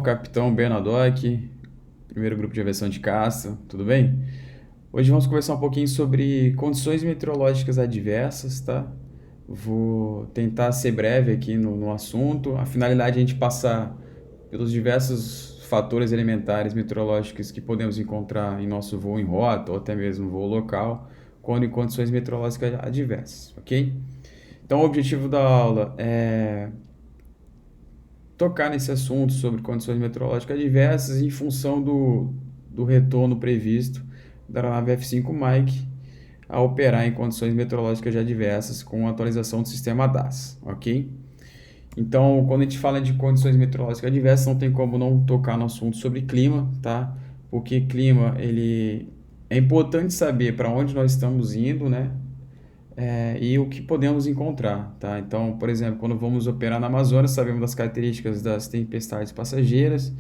Capitão Bernadotte, primeiro grupo de aviação de caça, tudo bem? Hoje vamos conversar um pouquinho sobre condições meteorológicas adversas, tá? Vou tentar ser breve aqui no assunto. A finalidade é a gente passar pelos diversos fatores elementares meteorológicos que podemos encontrar em nosso voo em rota ou até mesmo voo local, quando em condições meteorológicas adversas, ok? Então, o objetivo da aula é tocar nesse assunto sobre condições meteorológicas adversas em função do retorno previsto da aeronave F-5 Mike a operar em condições meteorológicas adversas com a atualização do sistema DAS, ok? Então, quando a gente fala de condições meteorológicas adversas, não tem como não tocar no assunto sobre clima, tá? Porque clima, ele é importante saber para onde nós estamos indo, né? E o que podemos encontrar, tá? Então, por exemplo, quando vamos operar na Amazônia, sabemos das características das tempestades passageiras.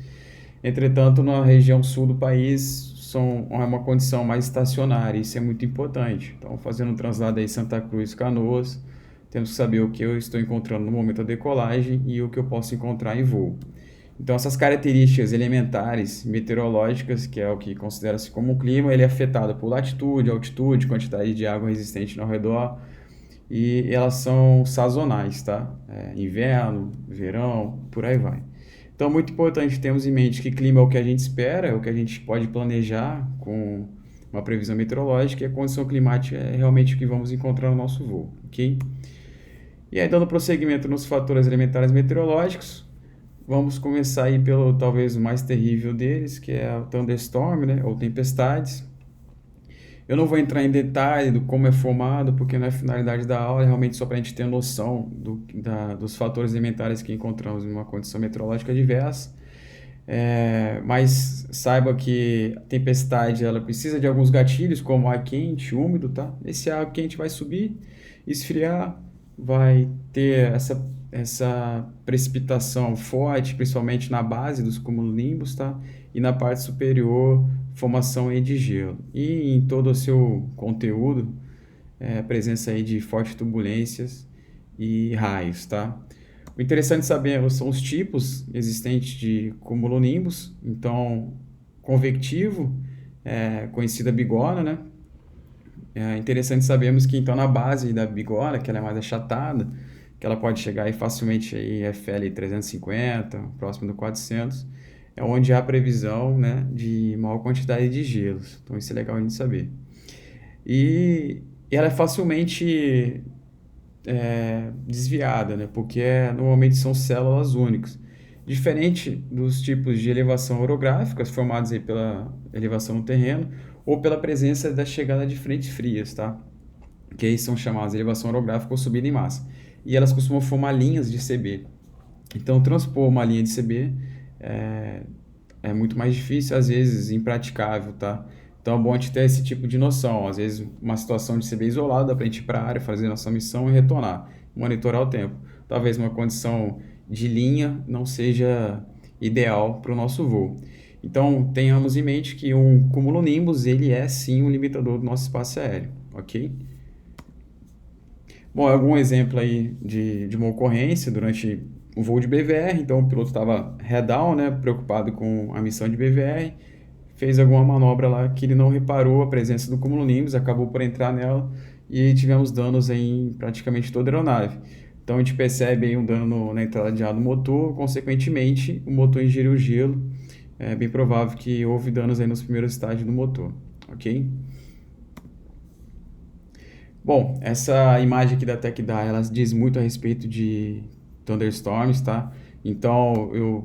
Entretanto, na região sul do país, é uma condição mais estacionária, isso é muito importante. Então, fazendo um translado aí Santa Cruz, Canoas, temos que saber o que eu estou encontrando no momento da decolagem e o que eu posso encontrar em voo. Então, essas características elementares meteorológicas, que é o que considera-se como um clima, ele é afetado por latitude, altitude, quantidade de água resistente ao redor, e elas são sazonais, tá? Inverno, verão, por aí vai. Então, é muito importante termos em mente que clima é o que a gente espera, é o que a gente pode planejar com uma previsão meteorológica, e a condição climática é realmente o que vamos encontrar no nosso voo, ok? E aí, dando prosseguimento nos fatores elementares meteorológicos, vamos começar aí pelo talvez o mais terrível deles, que é o thunderstorm, né, ou tempestades. Eu não vou entrar em detalhe do como é formado, porque não é a finalidade da aula, é realmente só para a gente ter noção dos fatores elementares que encontramos em uma condição meteorológica diversa. Mas saiba que a tempestade ela precisa de alguns gatilhos, como ar quente, úmido, tá? Esse ar quente vai subir, esfriar, vai ter essa precipitação forte, principalmente na base dos cumulonimbus, tá? E na parte superior, formação aí de gelo. E em todo o seu conteúdo, presença aí de fortes turbulências e raios, tá? O interessante saber são os tipos existentes de cumulonimbus. Então, convectivo, conhecida bigona, né? É interessante sabermos que então na base da bigorna, que ela é mais achatada, que ela pode chegar aí facilmente aí FL 350, próximo do 400, é onde há previsão, né, de maior quantidade de gelos. Então isso é legal a gente saber. E ela é facilmente desviada, né, porque normalmente são células únicas. Diferente dos tipos de elevação orográficas formados aí pela elevação no terreno ou pela presença da chegada de frentes frias, tá? Que aí são chamadas de elevação orográfica ou subida em massa. E elas costumam formar linhas de CB. Então, transpor uma linha de CB é, é muito mais difícil, às vezes impraticável, tá? Então, é bom a gente ter esse tipo de noção. Às vezes, uma situação de CB isolada, dá para a gente ir para a área, fazer nossa missão e retornar, monitorar o tempo. Talvez uma condição de linha não seja ideal para o nosso voo. Então, tenhamos em mente que um cumulonimbus, ele é sim um limitador do nosso espaço aéreo, ok? Bom, algum exemplo aí de uma ocorrência durante o voo de BVR, então o piloto estava head down, né, preocupado com a missão de BVR, fez alguma manobra lá que ele não reparou a presença do cumulonimbus, acabou por entrar nela e tivemos danos em praticamente toda a aeronave. Então a gente percebe aí um dano na entrada de ar do motor, consequentemente o motor ingeriu gelo, é bem provável que houve danos aí nos primeiros estágios do motor, ok? Bom, essa imagem aqui da TechDA, ela diz muito a respeito de thunderstorms, tá? Então, eu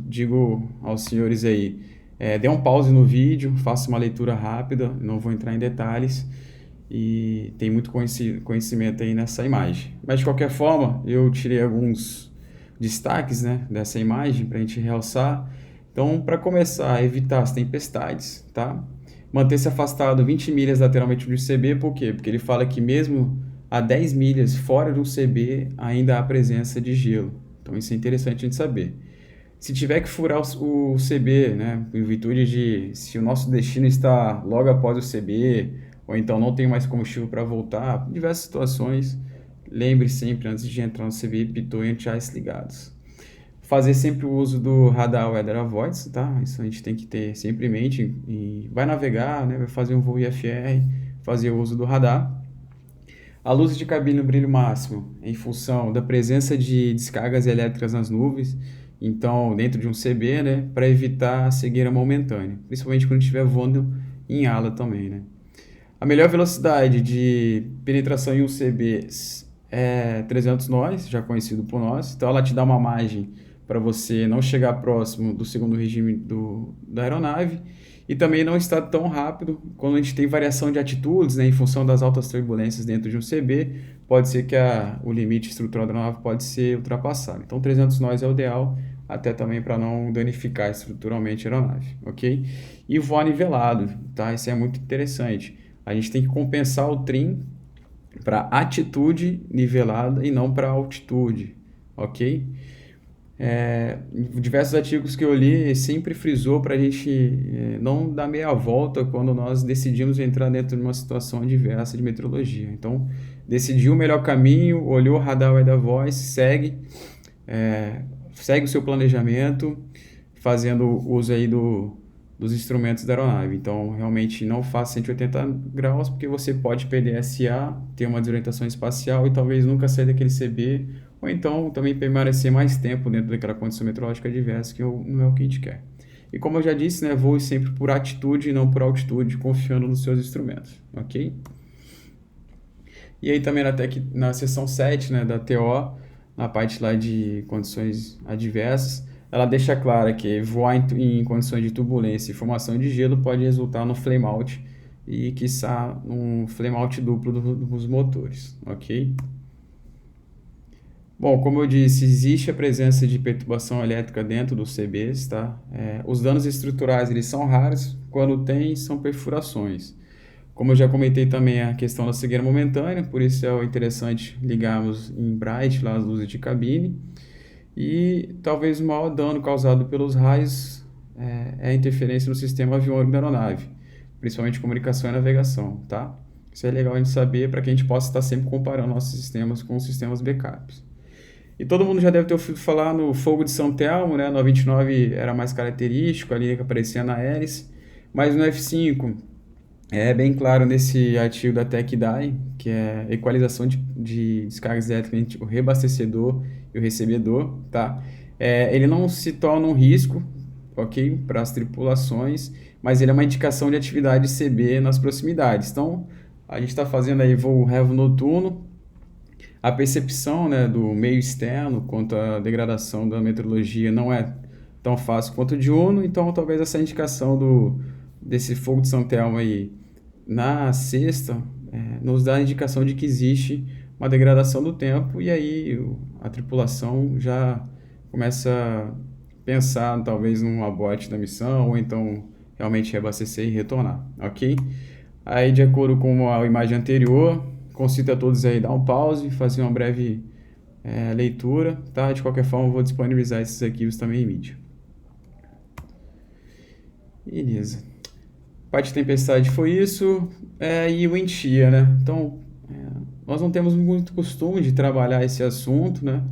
digo aos senhores aí, dê um pause no vídeo, faça uma leitura rápida, não vou entrar em detalhes, e tem muito conhecimento aí nessa imagem. Mas, de qualquer forma, eu tirei alguns destaques, né, dessa imagem para a gente realçar. Então, para começar, evitar as tempestades, tá? Manter-se afastado 20 milhas lateralmente do CB, por quê? Porque ele fala que mesmo a 10 milhas fora do CB ainda há presença de gelo. Então isso é interessante a gente saber. Se tiver que furar o CB, né, em virtude de se o nosso destino está logo após o CB, ou então não tem mais combustível para voltar, diversas situações, lembre sempre antes de entrar no CB, pitot e anti-ice ligados. Fazer sempre o uso do radar Weather Avoidance, tá? Isso a gente tem que ter sempre em mente. E vai navegar, né? Vai fazer um voo IFR, fazer o uso do radar. A luz de cabine no brilho máximo, em função da presença de descargas elétricas nas nuvens, então dentro de um CB, né, para evitar a cegueira momentânea, principalmente quando estiver voando em ala também, né. A melhor velocidade de penetração em um CB é 300 nós, já conhecido por nós, então ela te dá uma margem para você não chegar próximo do segundo regime da aeronave e também não está tão rápido quando a gente tem variação de atitudes, né, em função das altas turbulências dentro de um CB, pode ser que o limite estrutural da aeronave pode ser ultrapassado. Então 300 nós é o ideal, até também para não danificar estruturalmente a aeronave, ok? E voar nivelado, tá? Isso é muito interessante. A gente tem que compensar o trim para atitude nivelada e não para altitude, ok? Em diversos artigos que eu li, sempre frisou para a gente não dar meia volta quando nós decidimos entrar dentro de uma situação adversa de meteorologia. Então, decidiu o melhor caminho, olhou o radar Weather Voice, segue o seu planejamento, fazendo uso aí dos instrumentos da aeronave. Então, realmente não faça 180 graus, porque você pode perder SA, ter uma desorientação espacial e talvez nunca sair daquele CB, ou então também permanecer mais tempo dentro daquela condição meteorológica adversa, que não é o que a gente quer. E como eu já disse, né, voe sempre por atitude e não por altitude, confiando nos seus instrumentos, ok? E aí também na seção 7, né, da TO, na parte lá de condições adversas, ela deixa clara que voar em condições de turbulência e formação de gelo pode resultar no flame out e, quiçá, um flame out duplo dos motores, ok? Bom, como eu disse, existe a presença de perturbação elétrica dentro dos CBs, tá? Os danos estruturais, eles são raros, quando tem, são perfurações. Como eu já comentei também a questão da cegueira momentânea, por isso é interessante ligarmos em bright lá as luzes de cabine. E talvez o maior dano causado pelos raios é a interferência no sistema aviônico da aeronave, principalmente comunicação e navegação, tá? Isso é legal a gente saber para que a gente possa estar sempre comparando nossos sistemas com os sistemas backups. E todo mundo já deve ter ouvido falar no fogo de São Telmo, né? No 29 era mais característico ali que aparecia na hélice, mas no F5 é bem claro nesse artigo da TechDye, que é a equalização de descargas elétricas entre o reabastecedor e o recebedor, tá? Ele não se torna um risco, ok, para as tripulações, mas ele é uma indicação de atividade CB nas proximidades. Então, a gente está fazendo aí voo revo noturno, a percepção, né, do meio externo quanto à degradação da meteorologia não é tão fácil quanto o diurno, então talvez essa indicação desse fogo de São Telmo aí na sexta nos dá a indicação de que existe uma degradação do tempo e aí a tripulação já começa a pensar talvez num aborte da missão ou então realmente reabastecer e retornar, ok? Aí de acordo com a imagem anterior, consulta todos aí, dá um pause, fazer uma breve leitura, tá? De qualquer forma eu vou disponibilizar esses arquivos também em mídia. Beleza. Parte de tempestade foi isso, e o wind shear, né? Então, nós não temos muito costume de trabalhar esse assunto, né?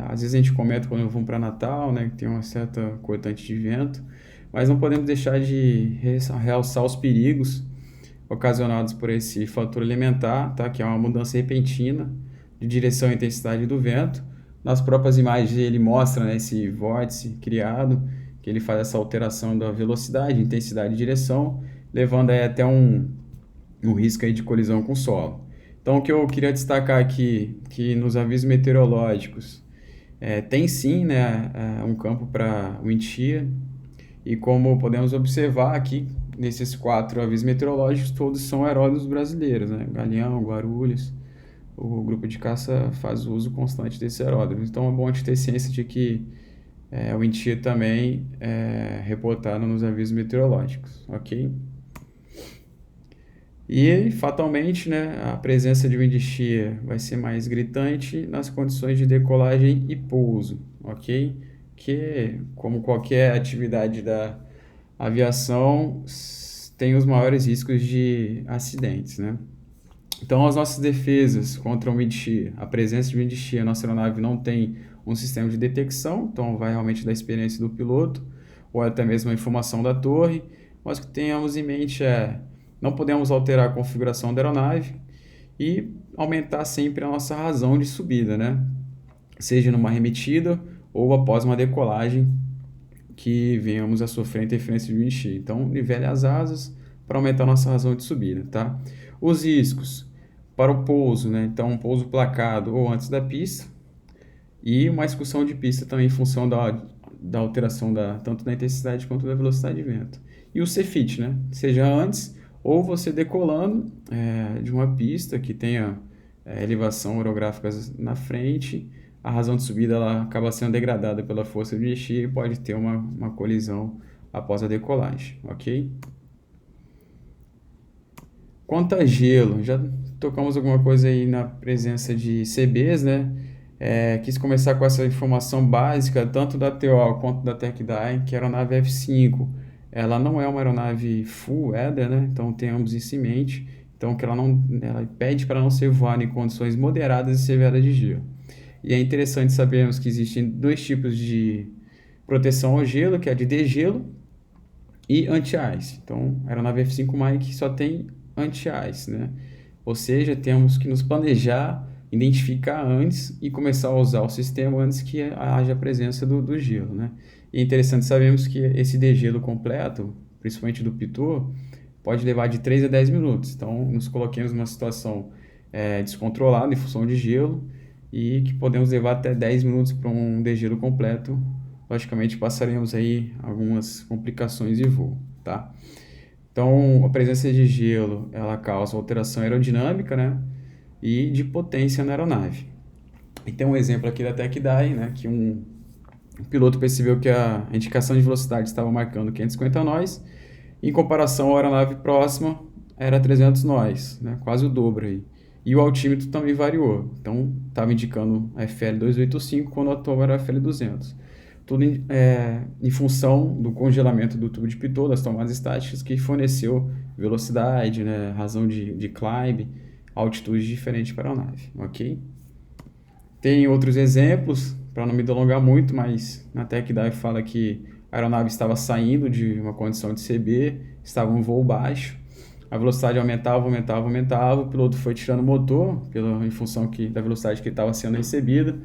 Às vezes a gente comenta quando vamos para Natal, né? Que tem uma certa cortante de vento, mas não podemos deixar de realçar os perigos ocasionados por esse fator elementar, tá? Que é uma mudança repentina de direção e intensidade do vento. Nas próprias imagens ele mostra, né, esse vórtice criado, que ele faz essa alteração da velocidade, intensidade e direção, levando aí até um risco aí de colisão com o solo. Então, o que eu queria destacar aqui, que nos avisos meteorológicos tem sim, né, um campo para wind shear, e como podemos observar aqui, nesses 4 avisos meteorológicos, todos são aeródromos brasileiros, né? Galeão, Guarulhos, o grupo de caça faz uso constante desses aeródromos. Então é bom a gente ter ciência de que o wind shear também é reportado nos avisos meteorológicos, ok? E, fatalmente, né, a presença de wind shear vai ser mais gritante nas condições de decolagem e pouso, ok? Que, como qualquer atividade da aviação, tem os maiores riscos de acidentes, né? Então, as nossas defesas contra o wind shear, a presença de wind shear, a nossa aeronave não tem um sistema de detecção, então vai realmente da experiência do piloto, ou até mesmo a informação da torre, mas o que tenhamos em mente não podemos alterar a configuração da aeronave e aumentar sempre a nossa razão de subida, né? Seja numa remetida ou após uma decolagem que venhamos a sofrer interferência de wind shear. Então, nivele as asas para aumentar a nossa razão de subida, tá? Os riscos para o pouso, né? Então, um pouso placado ou antes da pista e uma excursão de pista também em função da alteração tanto da intensidade quanto da velocidade de vento. E o CFIT, né? Seja antes ou você decolando de uma pista que tenha elevação orográfica na frente, a razão de subida ela acaba sendo degradada pela força de shear e pode ter uma colisão após a decolagem, ok? Quanto a gelo, já tocamos alguma coisa aí na presença de CBs, né? Quis começar com essa informação básica, tanto da TO quanto da TechDye, que a aeronave F5, ela não é uma aeronave full weather, né? Então tenhamos isso em mente. Então que ela pede para não ser voada em condições moderadas e severas de gelo. E é interessante sabermos que existem dois tipos de proteção ao gelo, que é a de degelo e anti-ice. Então, a aeronave F5 Mike só tem anti-ice, né? Ou seja, temos que nos planejar, identificar antes e começar a usar o sistema antes que haja a presença do gelo, né? E é interessante sabermos que esse degelo completo, principalmente do pitot, pode levar de 3 a 10 minutos. Então, nos coloquemos numa situação descontrolada em função de gelo, e que podemos levar até 10 minutos para um degelo completo. Logicamente, passaremos aí algumas complicações de voo, tá? Então, a presença de gelo, ela causa alteração aerodinâmica, né? E de potência na aeronave. E tem um exemplo aqui da TechDye, né? Que um piloto percebeu que a indicação de velocidade estava marcando 550 nós, em comparação à aeronave próxima, era 300 nós, né? Quase o dobro aí. E o altímetro também variou. Então, estava indicando a FL 285 quando a atual era a FL 200. Tudo em função do congelamento do tubo de pitot, das tomadas estáticas, que forneceu velocidade, né, razão de climb, altitude diferente para a aeronave, ok? Tem outros exemplos, para não me delongar muito, mas na TechDye fala que a aeronave estava saindo de uma condição de CB, estava em um voo baixo, a velocidade aumentava, o piloto foi tirando o motor em função da velocidade que estava sendo recebida.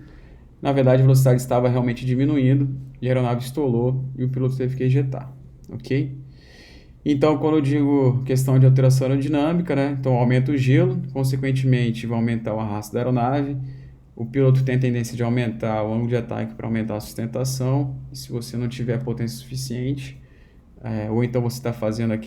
Na verdade, a velocidade estava realmente diminuindo e a aeronave estolou e o piloto teve que ejetar, ok? Então, quando eu digo questão de alteração aerodinâmica, né? Então aumenta o gelo, consequentemente vai aumentar o arrasto da aeronave, o piloto tem a tendência de aumentar o ângulo de ataque para aumentar a sustentação, e se você não tiver potência suficiente, ou então você está fazendo a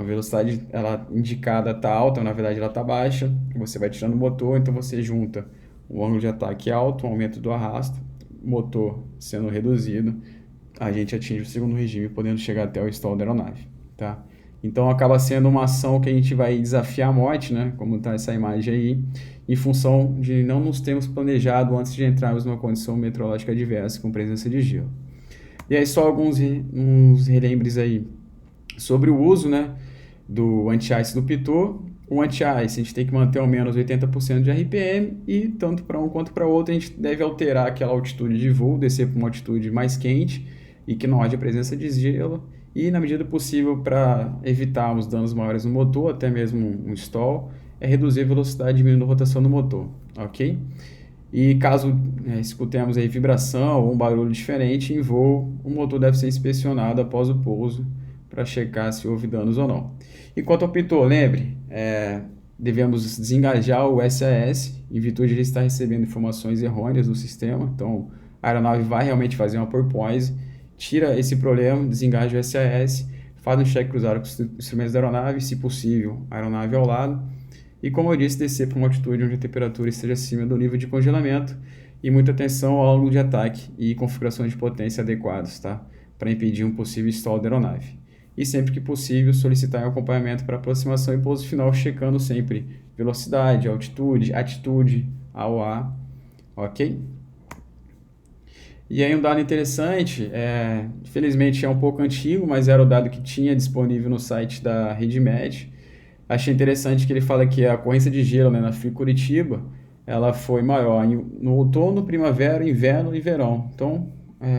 velocidade ela indicada está alta, na verdade ela está baixa, você vai tirando o motor, então você junta o ângulo de ataque alto, o aumento do arrasto, motor sendo reduzido, a gente atinge o segundo regime, podendo chegar até o stall da aeronave, tá? Então acaba sendo uma ação que a gente vai desafiar a morte, né? Como está essa imagem aí, em função de não nos termos planejado antes de entrarmos numa condição meteorológica adversa com presença de gelo. E aí só uns relembres aí sobre o uso, né, do anti-ice do pitot. O anti-ice a gente tem que manter ao menos 80% de RPM e tanto para um quanto para outro a gente deve alterar aquela altitude de voo, descer para uma altitude mais quente e que não haja presença de gelo e na medida possível para evitarmos danos maiores no motor, até mesmo um stall, reduzir a velocidade diminuindo a rotação do motor, ok? E caso escutemos aí vibração ou um barulho diferente em voo, o motor deve ser inspecionado após o pouso para checar se houve danos ou não. E quanto ao pitot, lembre, devemos desengajar o SAS em virtude de ele estar recebendo informações errôneas do sistema. Então, a aeronave vai realmente fazer uma porpoise, tira esse problema, desengaja o SAS, faz um check cruzado com os instrumentos da aeronave, se possível, a aeronave ao lado. E como eu disse, descer para uma altitude onde a temperatura esteja acima do nível de congelamento e muita atenção ao ângulo de ataque e configurações de potência adequadas, tá? Para impedir um possível stall da aeronave. E sempre que possível, solicitar um acompanhamento para aproximação e pouso final, checando sempre velocidade, altitude, atitude, AOA, ok? E aí um dado interessante, infelizmente é um pouco antigo, mas era o dado que tinha disponível no site da RedMed. Achei interessante que ele fala que a ocorrência de gelo, né, na FII Curitiba ela foi maior no outono, primavera, inverno e verão. Então,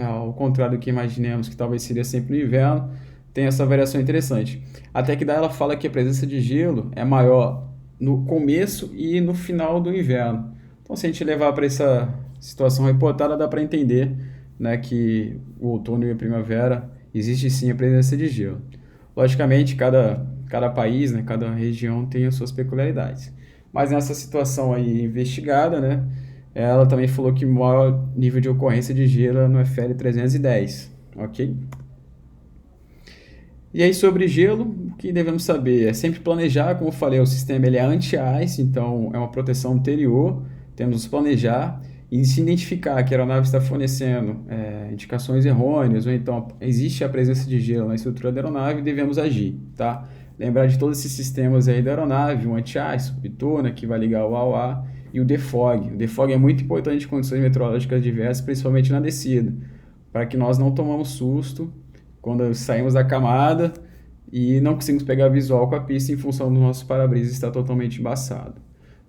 ao contrário do que imaginemos que talvez seria sempre no inverno, tem essa variação interessante. Até que daí ela fala que a presença de gelo é maior no começo e no final do inverno. Então, se a gente levar para essa situação reportada, dá para entender, né, que o outono e a primavera existe sim a presença de gelo. Logicamente, cada país, né, cada região tem as suas peculiaridades. Mas nessa situação aí investigada, né, ela também falou que o maior nível de ocorrência de gelo é no FL 310, ok? E aí sobre gelo, o que devemos saber? É sempre planejar, como eu falei, o sistema ele é anti-ice, então é uma proteção anterior, temos que planejar e se identificar que a aeronave está fornecendo indicações errôneas ou então existe a presença de gelo na estrutura da aeronave, devemos agir, tá? Lembrar de todos esses sistemas aí da aeronave, o anti-ice, o pitot, né, que vai ligar o ao ar, e o defog. O defog é muito importante em condições meteorológicas diversas, principalmente na descida, para que nós não tomamos susto quando saímos da camada e não conseguimos pegar visual com a pista em função do nosso para-brisa estar totalmente embaçado.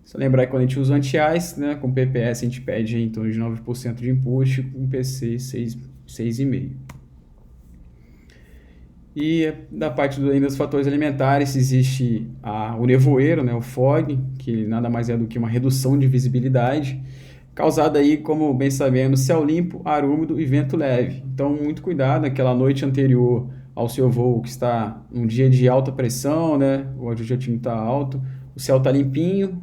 Só lembrar que quando a gente usa anti-ice, né, com PPS a gente pede em torno de 9% de input, com PC 6,5%. E da parte ainda dos fatores alimentares, existe o nevoeiro, né, o fog, que nada mais é do que uma redução de visibilidade, causada aí, como bem sabemos, céu limpo, ar úmido e vento leve. Então, muito cuidado naquela noite anterior ao seu voo, que está um dia de alta pressão, né, o adjetivo está alto, o céu está limpinho,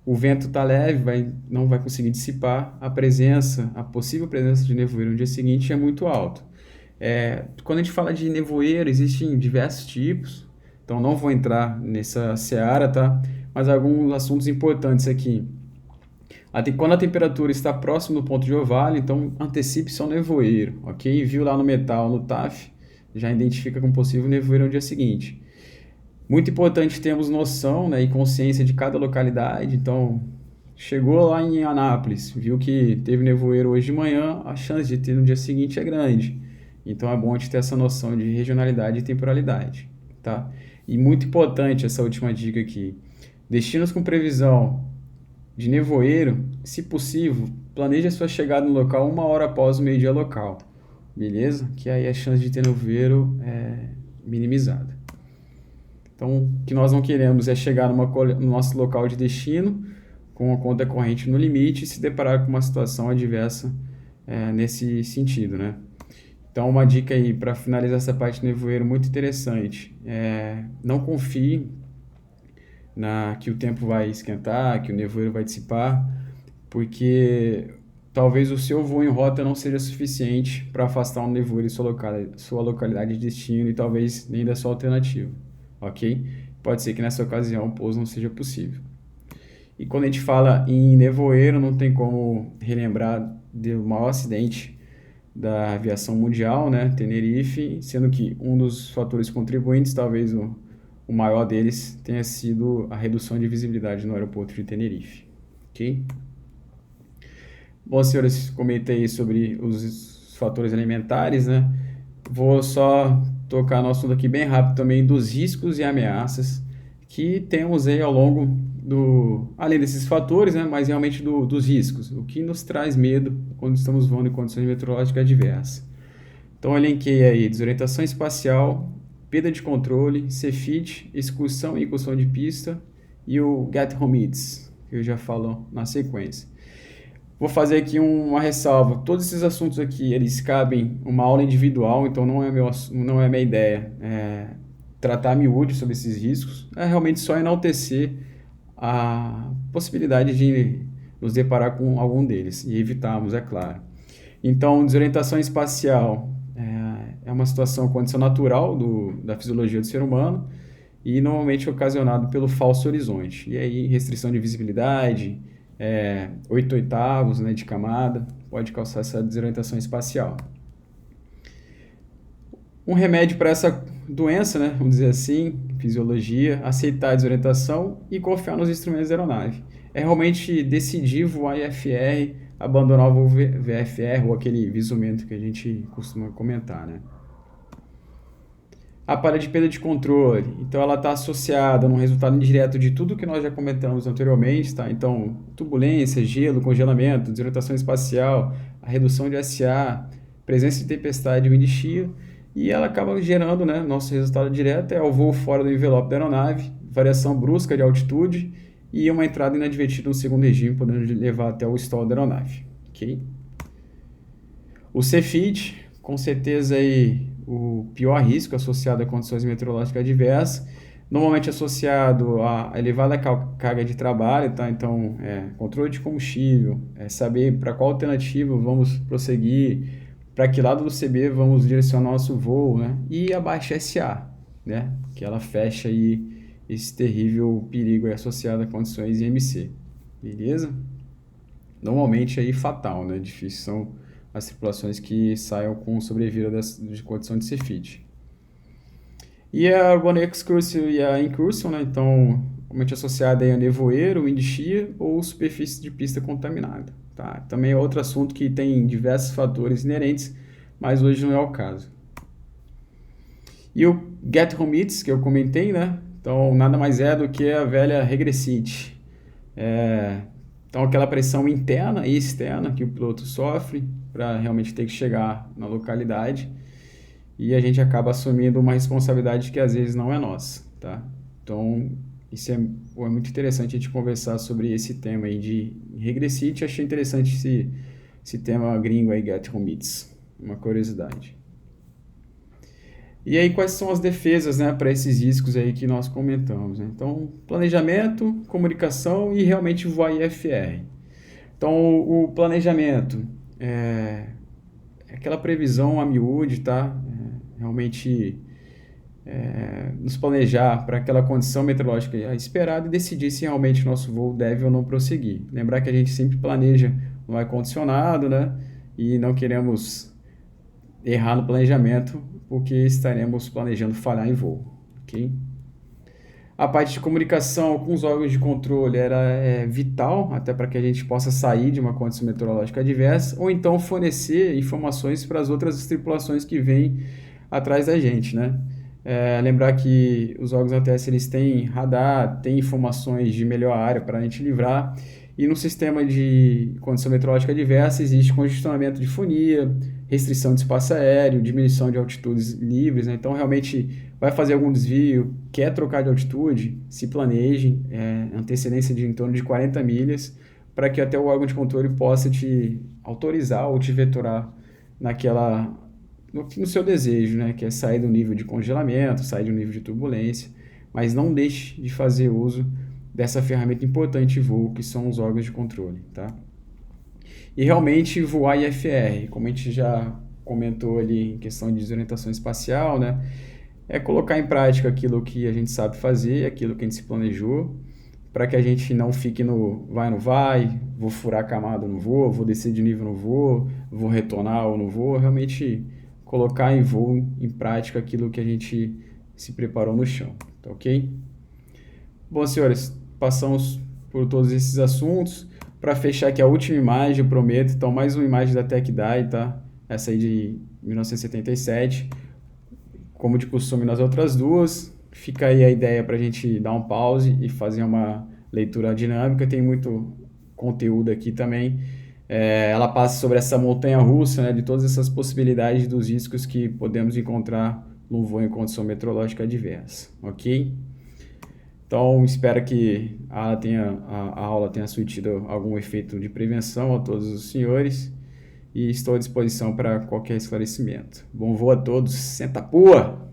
o vento está leve, não vai conseguir dissipar, a possível presença de nevoeiro no dia seguinte é muito alto. Quando a gente fala de nevoeiro, existem diversos tipos, então não vou entrar nessa seara, tá? Mas alguns assuntos importantes aqui. Quando a temperatura está próxima do ponto de orvalho, então antecipe-se ao nevoeiro, ok? Viu lá no metal, no TAF, já identifica como possível nevoeiro no dia seguinte. Muito importante termos noção, né, e consciência de cada localidade, então chegou lá em Anápolis, viu que teve nevoeiro hoje de manhã, a chance de ter no dia seguinte é grande. Então é bom a gente ter essa noção de regionalidade e temporalidade, tá? E muito importante essa última dica aqui. Destinos com previsão de nevoeiro, se possível, planeje a sua chegada no local 1 hora após o meio-dia local, beleza? Que aí a chance de ter nevoeiro é minimizada. Então, o que nós não queremos é chegar no nosso local de destino com a conta corrente no limite e se deparar com uma situação adversa nesse sentido, né? Então, uma dica aí para finalizar essa parte do nevoeiro muito interessante. Não confie que o tempo vai esquentar, que o nevoeiro vai dissipar, porque talvez o seu voo em rota não seja suficiente para afastar um nevoeiro de sua localidade de destino e talvez nem da sua alternativa, ok? Pode ser que nessa ocasião o pouso não seja possível. E quando a gente fala em nevoeiro, não tem como relembrar do maior acidente da aviação mundial, né, Tenerife, sendo que um dos fatores contribuintes, talvez o maior deles, tenha sido a redução de visibilidade no aeroporto de Tenerife, ok? Bom, senhores, comentei sobre os fatores alimentares, né? Vou só tocar no assunto aqui bem rápido também dos riscos e ameaças que temos aí ao longo além desses fatores, né, mas realmente dos riscos, o que nos traz medo quando estamos voando em condições meteorológicas adversas. Então, eu elenquei aí desorientação espacial, perda de controle, CFIT, excursão e incursão de pista e o Get Home Eats, que eu já falo na sequência. Vou fazer aqui uma ressalva. Todos esses assuntos aqui, eles cabem uma aula individual, então não é minha ideia tratar miúde sobre esses riscos. É realmente só enaltecer a possibilidade de nos deparar com algum deles e evitarmos, é claro. Então, desorientação espacial é uma condição natural da fisiologia do ser humano e normalmente ocasionado pelo falso horizonte. E aí, restrição de visibilidade, 8/8, né, de camada, pode causar essa desorientação espacial. Um remédio para essa doença, né, vamos dizer assim, fisiologia, aceitar a desorientação e confiar nos instrumentos da aeronave. É realmente decidir voar IFR, abandonar o voo VFR ou aquele visumento que a gente costuma comentar, né? A palha de perda de controle, então ela está associada num resultado indireto de tudo que nós já comentamos anteriormente, tá? Então, turbulência, gelo, congelamento, desorientação espacial, a redução de SA, presença de tempestade, wind shear, e ela acaba gerando, né, nosso resultado direto é o voo fora do envelope da aeronave, variação brusca de altitude e uma entrada inadvertida no segundo regime, podendo levar até o stall da aeronave, ok? O CFIT, com certeza aí o pior risco associado a condições meteorológicas adversas, normalmente associado a elevada carga de trabalho, tá? Então, controle de combustível, saber para qual alternativa vamos prosseguir, para que lado do CB vamos direcionar nosso voo, né? E a baixa SA, né? Que ela fecha aí esse terrível perigo aí associado a condições IMC, beleza? Normalmente aí fatal, né? Difícil são as tripulações que saiam com sobrevida de condição de CFIT. E a Urban Excursion e a Incursion, né? Então, normalmente associada aí a nevoeiro, wind shear ou superfície de pista contaminada, tá? Também é outro assunto que tem diversos fatores inerentes, mas hoje não é o caso. E o Get Home Hits, que eu comentei, né? Então, nada mais é do que a velha regressite. Então, aquela pressão interna e externa que o piloto sofre para realmente ter que chegar na localidade e a gente acaba assumindo uma responsabilidade que às vezes não é nossa, tá? Então, isso é muito interessante a gente conversar sobre esse tema aí de regressite. Achei interessante esse tema gringo aí, Get Home Hits, uma curiosidade. E aí, quais são as defesas, né, para esses riscos aí que nós comentamos, né? Então, planejamento, comunicação e realmente voar IFR. Então, o planejamento é aquela previsão a miúde, tá? Realmente nos planejar para aquela condição meteorológica esperada e decidir se realmente o nosso voo deve ou não prosseguir. Lembrar que a gente sempre planeja no ar-condicionado, né? E não queremos errar no planejamento, porque estaremos planejando falhar em voo, ok? A parte de comunicação com os órgãos de controle era vital, até para que a gente possa sair de uma condição meteorológica adversa, ou então fornecer informações para as outras tripulações que vêm atrás da gente, né? Lembrar que os órgãos ATS eles têm radar, têm informações de melhor área para a gente livrar, e no sistema de condição meteorológica adversa existe congestionamento de fonia, restrição de espaço aéreo, diminuição de altitudes livres, né? Então realmente vai fazer algum desvio, quer trocar de altitude, se planeje, antecedência de em torno de 40 milhas, para que até o órgão de controle possa te autorizar ou te vetorar no seu desejo, né? Que é sair do nível de congelamento, sair do nível de turbulência, mas não deixe de fazer uso dessa ferramenta importante de voo, que são os órgãos de controle, tá? E realmente voar IFR, como a gente já comentou ali em questão de desorientação espacial, né? É colocar em prática aquilo que a gente sabe fazer, aquilo que a gente se planejou, para que a gente não fique no vai, não vai, vou furar a camada, não vou descer de nível, não vou retornar ou não vou, realmente colocar em prática aquilo que a gente se preparou no chão, tá ok? Bom, senhores, passamos por todos esses assuntos. Para fechar aqui a última imagem, eu prometo, então mais uma imagem da TechDye, tá? Essa aí de 1977. Como de costume nas outras duas, fica aí a ideia para a gente dar um pause e fazer uma leitura dinâmica. Tem muito conteúdo aqui também. Ela passa sobre essa montanha-russa, né, de todas essas possibilidades dos riscos que podemos encontrar no voo em condição meteorológica adversa, ok? Então, espero que a aula tenha surtido algum efeito de prevenção a todos os senhores e estou à disposição para qualquer esclarecimento. Bom voo a todos, senta a pua!